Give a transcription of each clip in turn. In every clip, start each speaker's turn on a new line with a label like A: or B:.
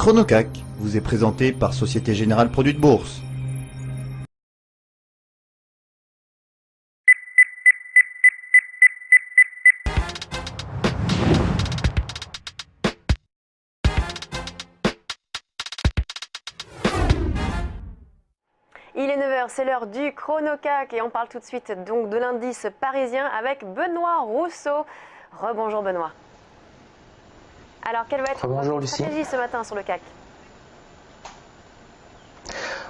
A: ChronoCac vous est présenté par Société Générale Produits de Bourse.
B: Il est 9 h, c'est l'heure du ChronoCac et on parle tout de suite donc de l'indice parisien avec Benoît Rousseau. Rebonjour Benoît. Alors quelle va être votre stratégie ce matin sur le CAC ?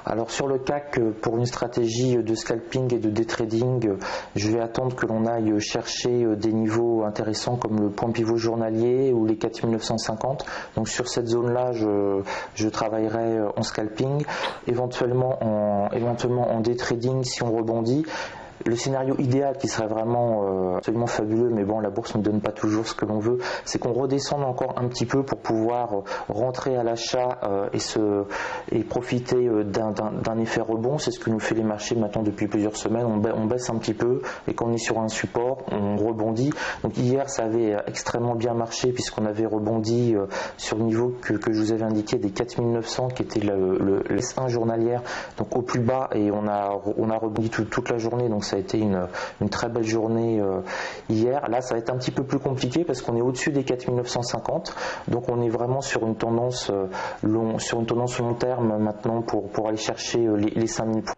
C: Alors sur le CAC, pour une stratégie de scalping et de day trading, je vais attendre que l'on aille chercher des niveaux intéressants comme le point pivot journalier ou les 4950. Donc sur cette zone-là, je travaillerai en scalping, éventuellement en day trading si on rebondit. Le scénario idéal qui serait vraiment absolument fabuleux, mais bon, la bourse ne donne pas toujours ce que l'on veut, c'est qu'on redescende encore un petit peu pour pouvoir rentrer à l'achat et profiter d'un effet rebond. C'est ce que nous fait les marchés maintenant depuis plusieurs semaines. On baisse un petit peu et quand on est sur un support, on rebondit. Donc hier, ça avait extrêmement bien marché puisqu'on avait rebondi sur le niveau que je vous avais indiqué des 4900 qui était le S1 journalière, donc au plus bas, et on a rebondi toute la journée. Donc ça a été une très belle journée hier. Là, ça va être un petit peu plus compliqué parce qu'on est au-dessus des 4950. Donc on est vraiment sur une tendance long terme maintenant pour aller chercher les 5000 points.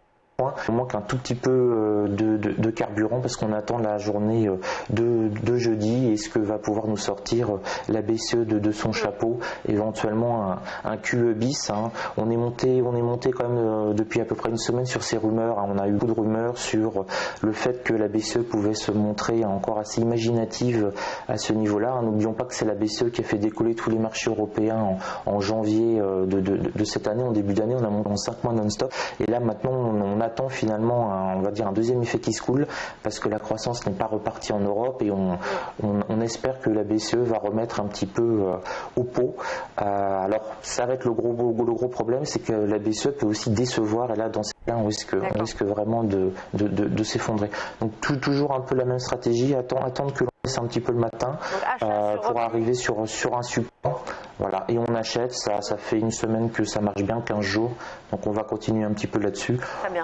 C: Il manque un tout petit peu de carburant parce qu'on attend la journée de jeudi et ce que va pouvoir nous sortir la BCE de son chapeau, éventuellement un QE bis. On est monté quand même depuis à peu près une semaine sur ces rumeurs. On a eu beaucoup de rumeurs sur le fait que la BCE pouvait se montrer encore assez imaginative à ce niveau-là. N'oublions pas que c'est la BCE qui a fait décoller tous les marchés européens en janvier de cette année. En début d'année, on a monté en 5 mois non-stop et là maintenant on attend finalement on va dire un deuxième effet qui se coule parce que la croissance n'est pas repartie en Europe et on espère que la BCE va remettre un petit peu au pot. Alors ça va être le gros problème, c'est que la BCE peut aussi décevoir et là dans ces cas on risque vraiment de s'effondrer. Donc toujours un peu la même stratégie, attendre que l'on laisse un petit peu le matin pour arriver sur un support. Voilà, et on achète, ça fait une semaine que ça marche bien, 15 jours, donc on va continuer un petit peu là-dessus,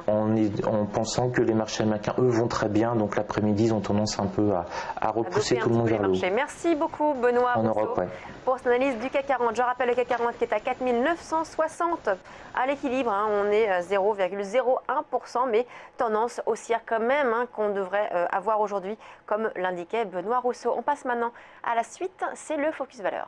C: en pensant que les marchés américains, eux, vont très bien, donc l'après-midi, ils ont tendance un peu à repousser tout le monde vers le haut.
B: Merci beaucoup Benoît
C: en
B: Rousseau
C: Europe,
B: pour cette analyse du CAC 40. Je rappelle le CAC 40 qui est à 4960 à l'équilibre, on est 0,01%, mais tendance haussière quand même qu'on devrait avoir aujourd'hui, comme l'indiquait Benoît Rousseau. On passe maintenant à la suite, c'est le Focus Valeur.